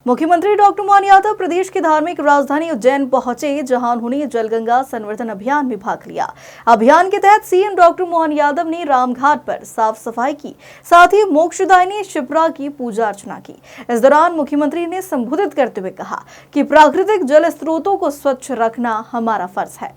मुख्यमंत्री डॉक्टर मोहन यादव प्रदेश की धार्मिक राजधानी उज्जैन पहुंचे, जहां उन्होंने जलगंगा संवर्धन अभियान में भाग लिया। अभियान के तहत सीएम डॉक्टर मोहन यादव ने रामघाट पर साफ सफाई की, साथ ही मोक्षदायिनी शिप्रा की पूजा अर्चना की। इस दौरान मुख्यमंत्री ने संबोधित करते हुए कहा कि प्राकृतिक जल स्रोतों को स्वच्छ रखना हमारा फर्ज है।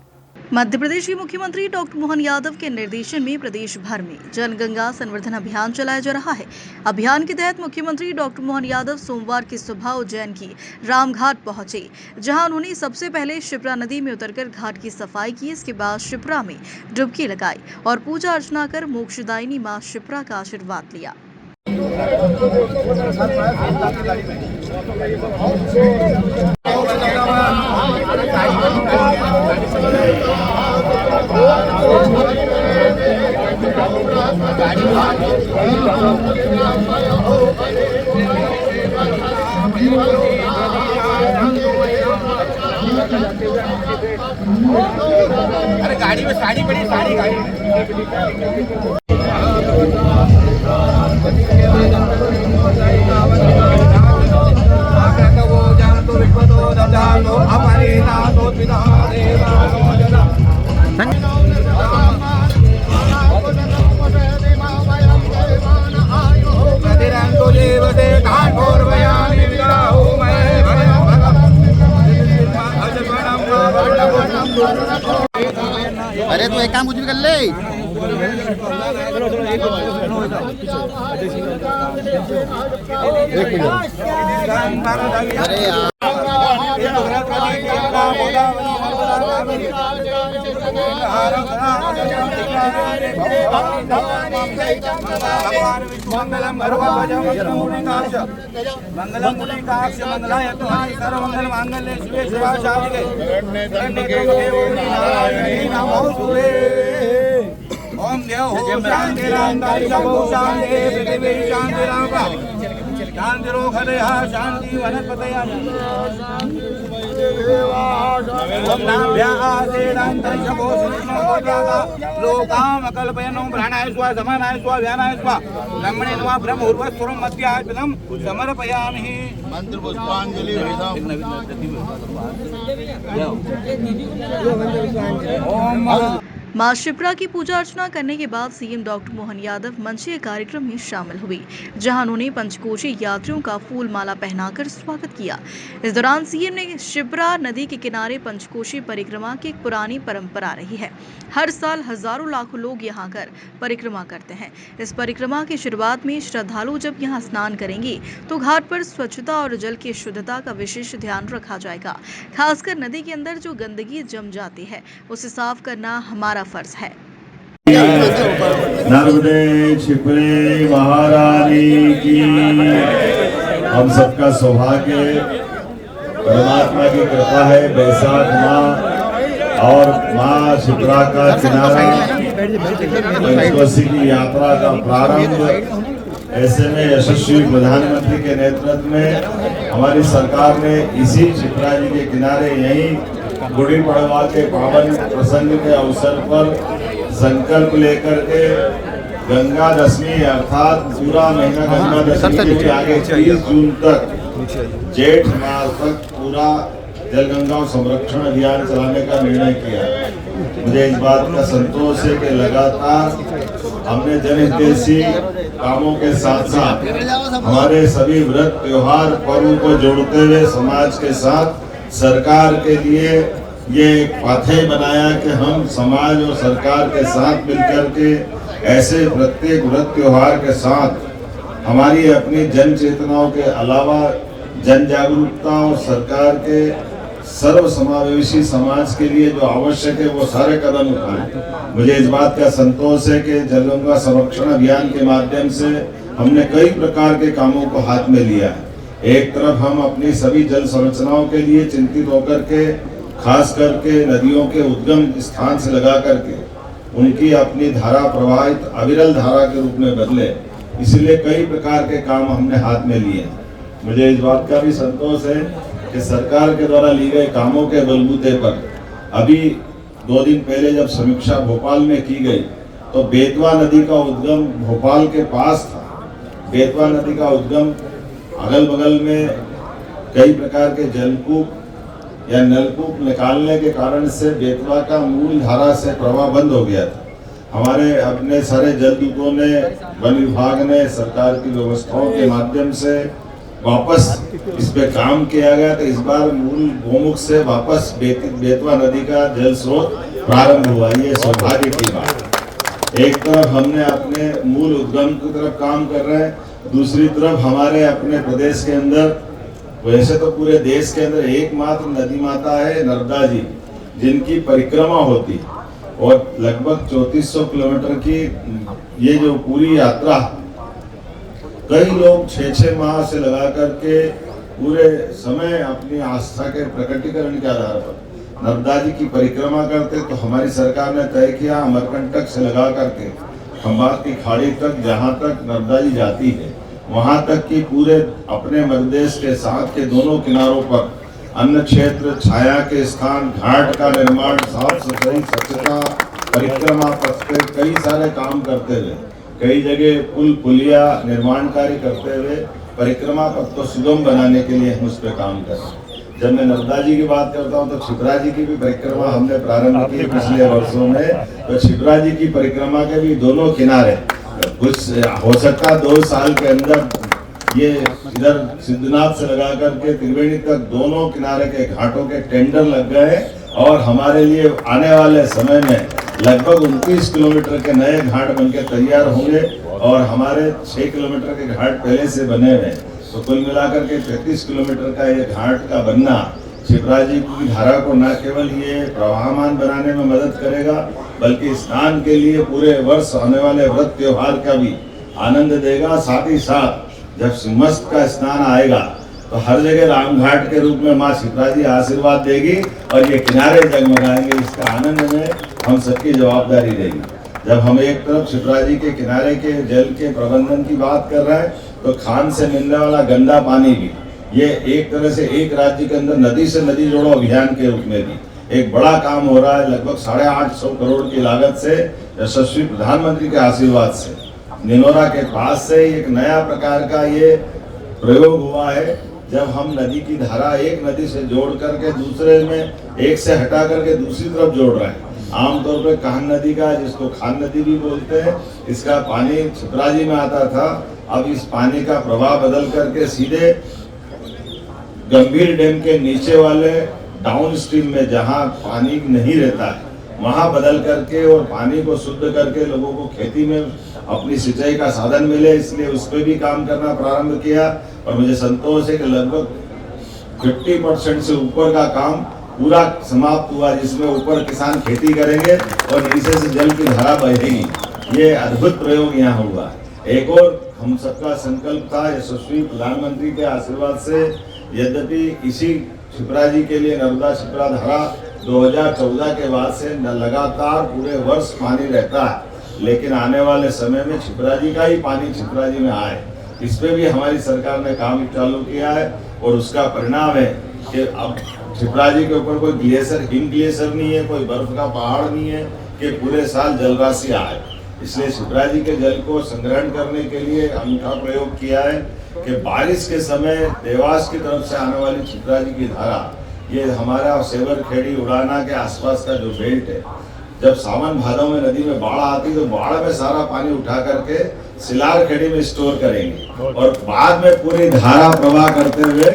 मध्य प्रदेश के मुख्यमंत्री डॉक्टर मोहन यादव के निर्देशन में प्रदेश भर में जलगंगा संवर्धन अभियान चलाया जा रहा है। अभियान के तहत मुख्यमंत्री डॉक्टर मोहन यादव सोमवार की सुबह उज्जैन की रामघाट पहुंचे, जहां उन्होंने सबसे पहले शिप्रा नदी में उतरकर घाट की सफाई की। इसके बाद शिप्रा में डुबकी लगाई और पूजा अर्चना कर मोक्षदायिनी मां शिप्रा का आशीर्वाद लिया। अरे गाड़ी में साड़ी पड़ी, साड़ी गाड़ी अरे तो एक काम कुछ भी कर ले। अरे यार मंगलम मंगलम मुनिकाक्ष मंगलाय सर्वमंगल मांगल्ये शिवे शिवाशालिके नमोस्तुते। ओम देव शांति पृथ्वी शांतिरोखदया शांति वनस्पतया लोकाम कल्पयनो प्राणाय स्वाहा समानाय स्वाहा व्यानाय स्वाहा ब्रह्मणे नमः ब्रह्म उर्वस्वरम मध्यायतम समर्पयामि। मंत्र पुष्पांजलि मां शिप्रा की पूजा अर्चना करने के बाद सीएम डॉक्टर मोहन यादव मंचीय कार्यक्रम में शामिल हुए, जहां उन्होंने पंचकोशी यात्रियों का फूल माला पहनाकर स्वागत किया। इस दौरान सीएम ने शिप्रा नदी के किनारे पंचकोशी परिक्रमा की एक पुरानी परंपरा रही है। हर साल हजारों लाखों लोग यहां आकर परिक्रमा करते हैं। इस परिक्रमा की शुरुआत में श्रद्धालु जब यहां स्नान करेंगे तो घाट पर स्वच्छता और जल की शुद्धता का विशेष ध्यान रखा जाएगा। खासकर नदी के अंदर जो गंदगी जम जाती है उसे साफ करना हमारा फर्ज है। नर्मदे शिप्रे महारानी की। हम सबका सौभाग्य, परमात्मा की कृपा है। बैसाख माह और माँ शिप्रा का किनारा, पंचकोशी की यात्रा का प्रारंभ। ऐसे में यशस्वी प्रधानमंत्री के नेतृत्व में हमारी सरकार ने इसी शिप्रा जी के किनारे यहीं गुड़ी पड़वा के पावन प्रसंग के अवसर पर संकल्प लेकर के गंगा दशमी अर्थात पूरा महीना गंगा दशमी के आगे 30 जून तक जेठ मास तक पूरा जलगंगा संरक्षण अभियान चलाने का निर्णय किया। मुझे इस बात का संतोष है कि लगातार हमने जनहितैषी कामों के साथ साथ हमारे सभी व्रत त्योहार पर्व को जोड़ते हुए समाज के साथ सरकार के लिए ये एक पाथेय बनाया कि हम समाज और सरकार के साथ मिलकर के ऐसे प्रत्येक व्रत त्योहार के साथ हमारी अपनी जन चेतनाओं के अलावा जन जागरूकता और सरकार के सर्व समावेशी समाज के लिए जो आवश्यक है वो सारे कदम उठाएं। मुझे इस बात का संतोष है कि जलगंगा संरक्षण अभियान के माध्यम से हमने कई प्रकार के कामों को हाथ में लिया है। एक तरफ हम अपनी सभी जल संरचनाओं के लिए चिंतित होकर के खास करके नदियों के उद्गम स्थान से लगा करके उनकी अपनी धारा प्रवाहित अविरल धारा के रूप में बदले, इसलिए कई प्रकार के काम हमने हाथ में लिए। मुझे इस बात का भी संतोष है कि सरकार के द्वारा लिए गए कामों के बलबूते पर अभी 2 दिन पहले जब समीक्षा भोपाल में की गई तो बेतवा नदी का उद्गम भोपाल के पास था। बेतवा नदी का उद्गम अगल बगल में कई प्रकार के जलकूप या नलकूप निकालने के कारण से बेतवा का मूल धारा से प्रवाह बंद हो गया था। हमारे अपने सारे जलदूतों ने, वन विभाग ने, सरकार की व्यवस्थाओं के माध्यम से वापस इस पे काम किया गया। तो इस बार मूल गोमुख से वापस बेतवा नदी का जल स्रोत प्रारंभ हुआ। ये सौभाग्य की बात। एक तरफ हमने अपने मूल उद्गम की तरफ काम कर रहे हैं, दूसरी तरफ हमारे अपने प्रदेश के अंदर, वैसे तो पूरे देश के अंदर एकमात्र नदी माता है नर्मदा जी, जिनकी परिक्रमा होती है और लगभग 3400 किलोमीटर की ये जो पूरी यात्रा कई लोग 6-6 माह से लगा करके पूरे समय अपनी आस्था के प्रकटीकरण के आधार पर नर्मदा जी की परिक्रमा करते। तो हमारी सरकार ने तय किया अमरकंटक से लगा करके खंभात की खाड़ी तक, जहाँ तक नर्मदा जी जाती है वहां तक की पूरे अपने मध्य प्रदेश के साथ के दोनों किनारों पर अन्न क्षेत्र, छाया के स्थान, घाट का निर्माण, साफ सफाई, स्वच्छता, परिक्रमा पथ पे कई सारे काम करते हुए, कई जगह पुल पुलिया निर्माण कार्य करते हुए परिक्रमा पथ को सुगम बनाने के लिए हम उस पर काम कर रहे हैं। जब मैं नर्मदा जी की बात करता हूँ तो क्षिप्रा जी की भी परिक्रमा हमने प्रारंभ की पिछले वर्षों में। तो क्षिप्रा जी की परिक्रमा के भी दोनों किनारे कुछ हो सकता 2 साल के अंदर ये इधर सिद्धनाथ से लगा करके त्रिवेणी तक दोनों किनारे के घाटों के टेंडर लग गए और हमारे लिए आने वाले समय में लगभग 29 किलोमीटर के नए घाट बनके तैयार होंगे और हमारे 6 किलोमीटर के घाट पहले से बने हुए। तो कुल मिलाकर के 33 किलोमीटर का ये घाट का बनना क्षिप्रा जी की धारा को न केवल ये प्रवाहमान बनाने में मदद करेगा, बल्कि स्नान के लिए पूरे वर्ष आने वाले व्रत त्योहार का भी आनंद देगा। साथ ही साथ जब सिंहस्थ का स्नान आएगा तो हर जगह रामघाट के रूप में माँ क्षिप्रा जी आशीर्वाद देगी और ये किनारे जगमगाएंगे। इसका आनंद में हम सबकी जवाबदारी रहेगी। जब हम एक तरफ क्षिप्रा जी के किनारे के जल के प्रबंधन की बात कर रहे हैं तो खान से मिलने वाला गंदा पानी भी ये एक तरह से एक राज्य के अंदर नदी से नदी जोड़ो अभियान के रूप में भी एक बड़ा काम हो रहा है। लगभग 850 करोड़ की लागत से यशस्वी प्रधानमंत्री के आशीर्वाद से निनोरा के पास से एक नया प्रकार का ये प्रयोग हुआ है। जब हम नदी की धारा एक नदी से जोड़ करके दूसरे में एक से हटा करके दूसरी तरफ जोड़ रहे हैं। आमतौर पर कान नदी का, जिसको खान नदी भी बोलते हैं, इसका पानी क्षिप्रा जी में आता था। अब इस पानी का प्रवाह बदल करके सीधे गंभीर डैम के नीचे वाले डाउन स्ट्रीम में जहां पानी नहीं रहता है वहां बदल करके और पानी को शुद्ध करके लोगों को खेती में अपनी सिंचाई का साधन मिले, इसलिए उस पर भी काम करना प्रारंभ किया। और मुझे संतोष है कि लगभग 50% से ऊपर का काम पूरा समाप्त हुआ, जिसमें ऊपर किसान खेती करेंगे और नीचे से जल की धारा बहेगी। ये अद्भुत प्रयोग यहाँ हुआ। एक और हम सबका संकल्प था यशस्वी प्रधानमंत्री के आशीर्वाद से, यद्यपि इसी क्षिप्रा जी के लिए नर्मदा क्षिप्रा धारा 2014 के बाद से लगातार पूरे वर्ष पानी रहता है, लेकिन आने वाले समय में क्षिप्रा जी का ही पानी क्षिप्रा जी में आए, इस पे भी हमारी सरकार ने काम चालू किया है। और उसका परिणाम है कि अब क्षिप्रा जी के ऊपर कोई ग्लेशियर, हिम ग्लेशियर नहीं है, कोई बर्फ का पहाड़ नहीं है कि पूरे साल जलराशि आए। इसलिए क्षिप्रा जी के जल को संग्रहण करने के लिए अनूठा प्रयोग किया है कि बारिश के समय देवास की तरफ से आने वाली क्षिप्रा जी की धारा, ये हमारा सेवर खेड़ी उड़ाना के आसपास का जो बेल्ट है, जब सावन भादों में नदी में बाढ़ आती तो बाढ़ में सारा पानी उठा करके सिलार खेड़ी में स्टोर करेंगे और बाद में पूरी धारा प्रवाह करते हुए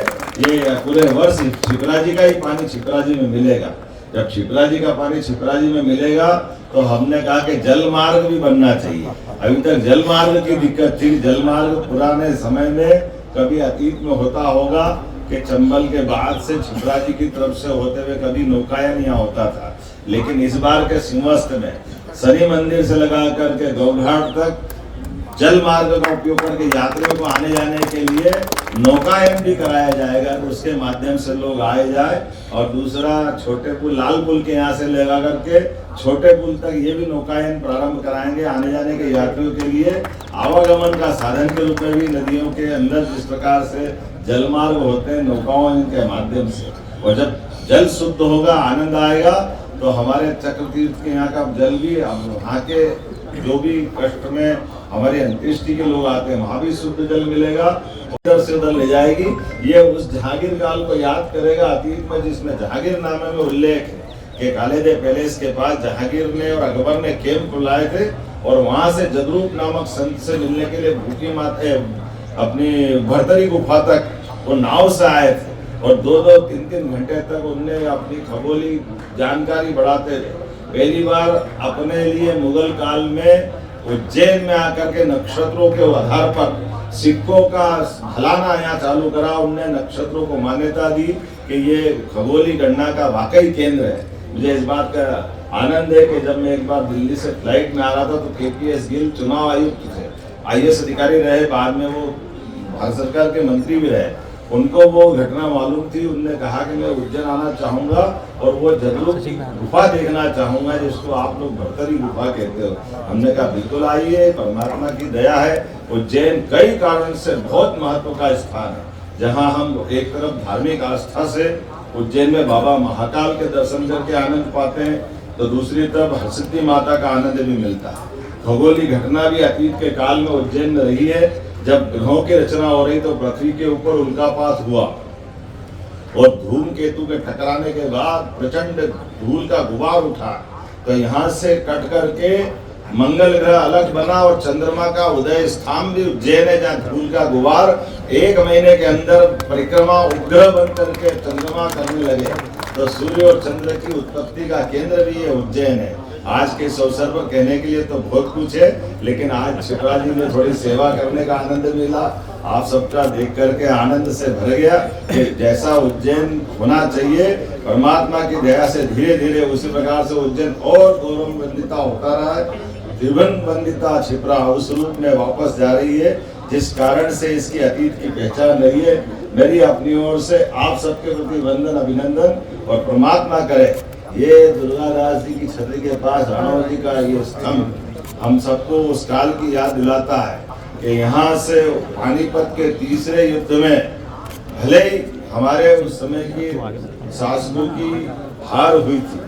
ये पूरे वर्ष क्षिप्रा जी का ही पानी क्षिप्रा जी में मिलेगा। जब क्षिप्रा जी का पानी क्षिप्रा जी में मिलेगा तो हमने कहा कि जल मार्ग भी बनना चाहिए। अभी तक जल मार्ग की दिक्कत थी। जल मार्ग पुराने समय में कभी अतीत में होता होगा कि चंबल के बाद से क्षिप्रा जी की तरफ से होते हुए कभी नौकायन यहाँ होता था, लेकिन इस बार के सिंहस्थ में शनि मंदिर से लगा करके गौघाट तक जल मार्ग का उपयोग करके यात्रियों को आने जाने के लिए नौकायन भी कराया जाएगा, तो उसके माध्यम से लोग आए जाए। और दूसरा छोटे पुल, लाल पुल के यहाँ से लगा करके छोटे पुल तक ये भी नौकायन प्रारंभ कराएंगे आने जाने के यात्रियों के लिए आवागमन का साधन के रूप में भी। नदियों के अंदर जिस प्रकार से जल मार्ग होते हैं नौकाओं के माध्यम से, और जब जल शुद्ध होगा, आनंद आएगा, तो हमारे चक्रतीर्थ के यहाँ का जल भी, वहाँ के जो भी कष्ट में हमारे अंत्येष्टि के लोग आते हैं वहाँ भी शुद्ध जल मिलेगा उधर से उधर ले जाएगी। ये उस जहांगीर काल को याद करेगा, अतीत में जिसमें जहांगीर नामे में उल्लेख है कि खालिद पैलेस के पास जहांगीर ने और अकबर ने कैंप खुलाए थे और वहां से जदरूप नामक संत से मिलने के लिए भूखी माते अपनी भरतरी गुफा तक वो नाव से आए थे और 2-3 घंटे तक उनने अपनी खगोली जानकारी बढ़ाते थे। पहली बार अपने लिए मुगल काल में उज्जैन में आकर के नक्षत्रों के आधार पर सिक्कों का ढलाना यहाँ चालू करा। उनने नक्षत्रों को मान्यता दी कि ये खगोली गणना का वाकई केंद्र है। मुझे इस बात का आनंद है कि जब मैं एक बार दिल्ली से फ्लाइट में आ रहा था तो KPS गिल चुनाव आयुक्त थे, IAS अधिकारी रहे, बाद में वो भारत सरकार के मंत्री भी रहे। उनको वो घटना मालूम थी। उनने कहा कि मैं उज्जैन आना चाहूँगा और वो जदरूप गुफा देखना चाहूँगा जिसको आप लोग भरतरी गुफा कहते हो। हमने कहा बिल्कुल आइए, परमात्मा की दया है। उज्जैन कई कारण से बहुत महत्व का स्थान है, जहाँ हम एक तरफ धार्मिक आस्था से उज्जैन में बाबा महाकाल के दर्शन करके आनंद पाते हैं, तो दूसरी तरफ हरसिद्धि माता का आनंद भी मिलता है। खगोली घटना भी अतीत के काल में उज्जैन में रही है। जब ग्रहों की रचना हो रही तो पृथ्वी के ऊपर उल्कापात हुआ और धूमकेतु के टकराने के बाद प्रचंड धूल का गुबार उठा, तो यहाँ से कट करके मंगल ग्रह अलग बना और चंद्रमा का उदय स्थान भी उज्जैन है, जहाँ धूल का गुबार 1 महीने के अंदर परिक्रमा उपग्रह बन करके चंद्रमा करने लगे। तो सूर्य और चंद्र की उत्पत्ति का केंद्र भी ये उज्जैन है। आज के इस अवसर पर कहने के लिए तो बहुत कुछ है, लेकिन आज शिप्रा जी ने थोड़ी सेवा करने का आनंद मिला। आप सबका देख करके आनंद से भर गया कि जैसा उज्जैन होना चाहिए, परमात्मा की दया से धीरे धीरे उसी प्रकार से उज्जैन और गौरवान्वित होता रहा है। त्रिभुवनवंदिता क्षिप्रा उस रूप में वापस जा रही है, जिस कारण से इसकी अतीत की पहचान रही है। मेरी अपनी ओर से आप सबके प्रति वंदन अभिनंदन, और परमात्मा करे ये दुर्गादास जी की छतरी के पास राणा जी का ये स्तंभ हम सबको उस काल की याद दिलाता है कि यहाँ से पानीपत के तीसरे युद्ध में भले ही हमारे उस समय की शासकों की हार हुई थी,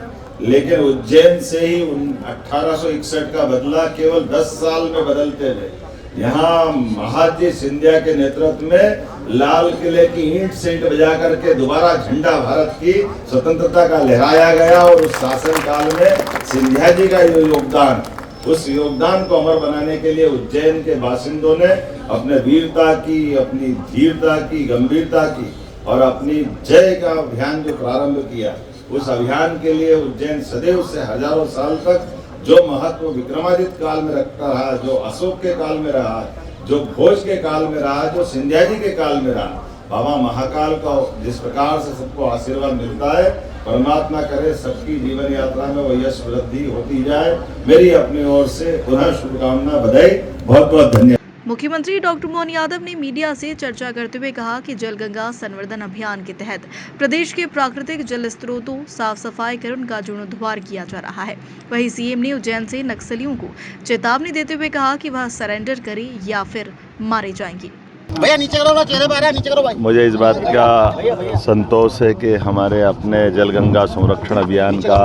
लेकिन उज्जैन से ही 1861 का बदला केवल 10 साल में बदलते थे। यहाँ महाजी सिंधिया के नेतृत्व में लाल किले की ईंट सेंट बजा करके दोबारा झंडा भारत की स्वतंत्रता का लहराया गया, और उस शासन काल में सिंधिया जी का योगदान, उस योगदान को अमर बनाने के लिए उज्जैन के बासिंदों ने अपने वीरता की, अपनी धीरता की, गंभीरता की और अपनी जय का अभियान जो प्रारंभ किया, उस अभियान के लिए उज्जैन सदैव से हजारों साल तक जो महत्व विक्रमादित्य काल में रखता रहा, जो अशोक के काल में रहा, जो भोज के काल में रहा, जो सिंधिया जी के काल में रहा, बाबा महाकाल का जिस प्रकार से सबको आशीर्वाद मिलता है, परमात्मा करे सबकी जीवन यात्रा में वो यश वृद्धि होती जाए। मेरी अपनी ओर से पुनः शुभकामना, बधाई, बहुत बहुत धन्यवाद। मुख्यमंत्री डॉक्टर मोहन यादव ने मीडिया से चर्चा करते हुए कहा कि जल गंगा संवर्धन अभियान के तहत प्रदेश के प्राकृतिक जल स्रोतों साफ सफाई कर उनका जीर्णोद्धार किया जा रहा है। वहीं सीएम ने उज्जैन से नक्सलियों को चेतावनी देते हुए कहा कि वह सरेंडर करें या फिर मारे जाएंगे। भैया नीचे करो, चेहरे पर आ रहा है, नीचे करो भाई। मुझे इस बात का संतोष है कि हमारे अपने जल गंगा संरक्षण अभियान का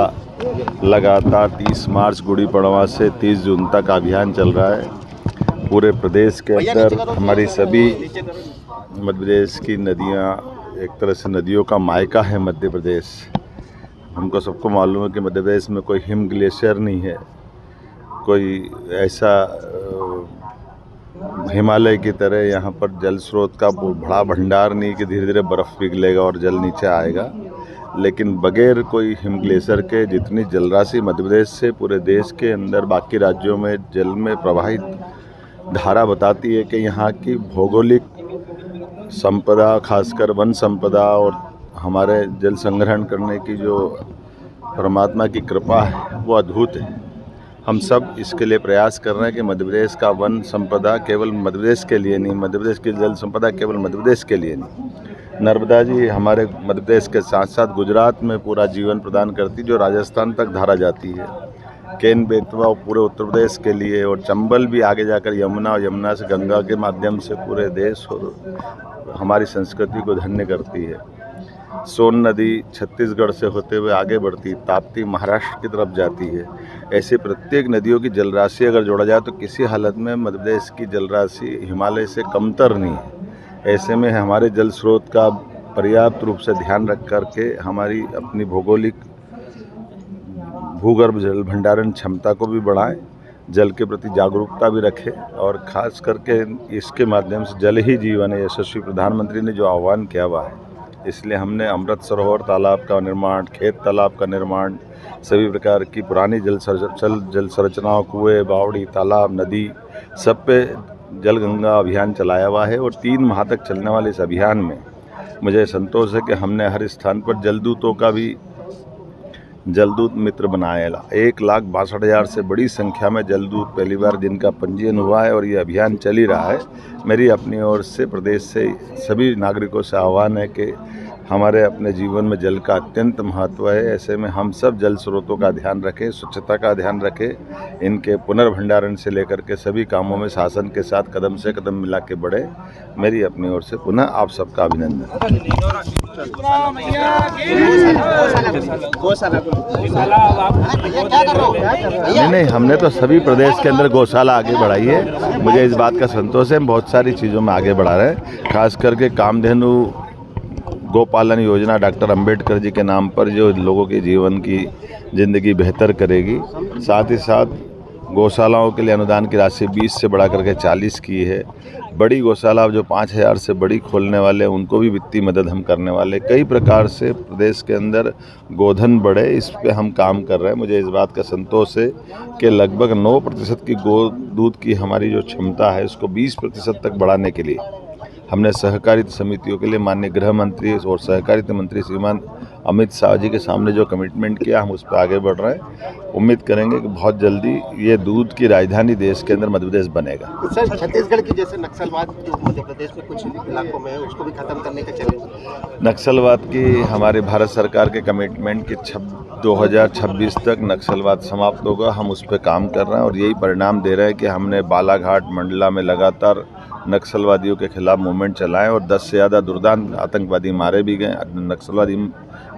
लगातार 30 मार्च गुड़ी पड़वा से 30 जून तक अभियान चल रहा है। पूरे प्रदेश के अंदर हमारी सभी मध्य प्रदेश की नदियाँ, एक तरह से नदियों का मायका है मध्य प्रदेश। हमको सबको मालूम है कि मध्य प्रदेश में कोई हिम ग्लेशियर नहीं है, कोई ऐसा हिमालय की तरह यहाँ पर जल स्रोत का बड़ा भंडार नहीं कि धीरे धीरे बर्फ़ पिघलेगा और जल नीचे आएगा। लेकिन बगैर कोई हिम ग्लेशियर के जितनी जलराशि मध्य प्रदेश से पूरे देश के अंदर बाकी राज्यों में जल में प्रवाहित धारा बताती है कि यहाँ की भौगोलिक संपदा, खासकर वन संपदा और हमारे जल संग्रहण करने की जो परमात्मा की कृपा है वो अद्भुत है। हम सब इसके लिए प्रयास कर रहे हैं कि मध्य प्रदेश का वन संपदा केवल मध्य प्रदेश के लिए नहीं, मध्य प्रदेश की जल संपदा केवल मध्य प्रदेश के लिए नहीं। नर्मदा जी हमारे मध्य प्रदेश के साथ साथ गुजरात में पूरा जीवन प्रदान करती, जो राजस्थान तक धारा जाती है। केन बेतवा पूरे उत्तर प्रदेश के लिए, और चंबल भी आगे जाकर यमुना, और यमुना से गंगा के माध्यम से पूरे देश और हमारी संस्कृति को धन्य करती है। सोन नदी छत्तीसगढ़ से होते हुए आगे बढ़ती, ताप्ती महाराष्ट्र की तरफ जाती है। ऐसे प्रत्येक नदियों की जलराशि अगर जोड़ा जाए तो किसी हालत में मध्य प्रदेश की जलराशि हिमालय से कमतर नहीं है। ऐसे में हमारे जल स्रोत का पर्याप्त रूप से ध्यान रख करके हमारी अपनी भौगोलिक भूगर्भ जल भंडारण क्षमता को भी बढ़ाएं, जल के प्रति जागरूकता भी रखें और ख़ास करके इसके माध्यम से जल ही जीवन है। यशस्वी प्रधानमंत्री ने जो आह्वान किया हुआ है, इसलिए हमने अमृत सरोवर तालाब का निर्माण, खेत तालाब का निर्माण, सभी प्रकार की पुरानी जल संरचनाओं, कुएँ, बावड़ी, तालाब, नदी, सब पे जल गंगा अभियान चलाया हुआ है। और 3 माह तक चलने वाले इस अभियान में मुझे संतोष है कि हमने हर स्थान पर जलदूतों का भी जलदूत मित्र बनाया। 1,62,000 से बड़ी संख्या में जलदूत पहली बार जिनका पंजीयन हुआ है और ये अभियान चल ही रहा है। मेरी अपनी ओर से प्रदेश से सभी नागरिकों से आह्वान है कि हमारे अपने जीवन में जल का अत्यंत महत्व है। ऐसे में हम सब जल स्रोतों का ध्यान रखें, स्वच्छता का ध्यान रखें, इनके पुनर्भंडारण से लेकर के सभी कामों में शासन के साथ कदम से कदम मिला के बढ़े। मेरी अपनी ओर से पुनः आप सबका अभिनंदन। नहीं, हमने तो सभी प्रदेश के अंदर गौशाला आगे बढ़ाई है। मुझे इस बात का संतोष है, बहुत सारी चीज़ों में आगे बढ़ा रहे हैं। खास करके कामधेनु गोपालन योजना डॉक्टर अंबेडकर जी के नाम पर जो लोगों के जीवन की ज़िंदगी बेहतर करेगी। साथ ही साथ गौशालाओं के लिए अनुदान की राशि 20 से बढ़ा करके 40 की है। बड़ी गौशाला जो 5,000 से बड़ी खोलने वाले उनको भी वित्तीय मदद हम करने वाले। कई प्रकार से प्रदेश के अंदर गोधन बढ़े, इस पे हम काम कर रहे हैं। मुझे इस बात का संतोष है कि लगभग 9% की गौ दूध की हमारी जो क्षमता है उसको 20% तक बढ़ाने के लिए हमने सहकारिता समितियों के लिए माननीय गृह मंत्री और सहकारिता मंत्री श्रीमान अमित शाह जी के सामने जो कमिटमेंट किया, हम उस पर आगे बढ़ रहे हैं। उम्मीद करेंगे कि बहुत जल्दी ये दूध की राजधानी देश के अंदर मध्य प्रदेश बनेगा। सर, छत्तीसगढ़ की जैसे नक्सलवाद जो मध्य प्रदेश में कुछ इलाकों में है, उसको भी खत्म करने का चैलेंज। नक्सलवाद की हमारे भारत सरकार के कमिटमेंट कि 2026 तक नक्सलवाद समाप्त होगा। हम उस पर काम कर रहे हैं और यही परिणाम दे रहे हैं कि हमने बालाघाट मंडला में लगातार नक्सलवादियों के खिलाफ मूवमेंट चलाएं और 10 से ज़्यादा दुर्दांत आतंकवादी मारे भी गए, नक्सलवादी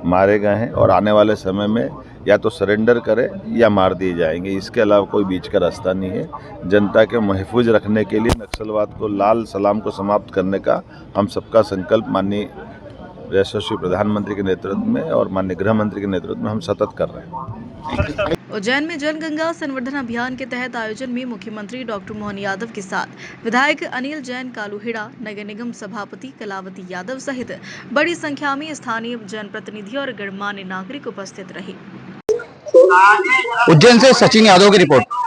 मारे गए हैं और आने वाले समय में या तो सरेंडर करें या मार दिए जाएंगे। इसके अलावा कोई बीच का रास्ता नहीं है। जनता के महफूज रखने के लिए नक्सलवाद को लाल सलाम को समाप्त करने का हम सबका संकल्प माननीय यशस्वी प्रधानमंत्री के नेतृत्व में और माननीय गृह मंत्री के नेतृत्व में हम सतत कर रहे हैं। उज्जैन में जल गंगा संवर्धन अभियान के तहत आयोजन में मुख्यमंत्री डॉक्टर मोहन यादव के साथ विधायक अनिल जैन कालूहिड़ा, नगर निगम सभापति कलावती यादव सहित बड़ी संख्या में स्थानीय जनप्रतिनिधि और गणमान्य नागरिक उपस्थित रहे। उज्जैन से सचिन यादव की रिपोर्ट।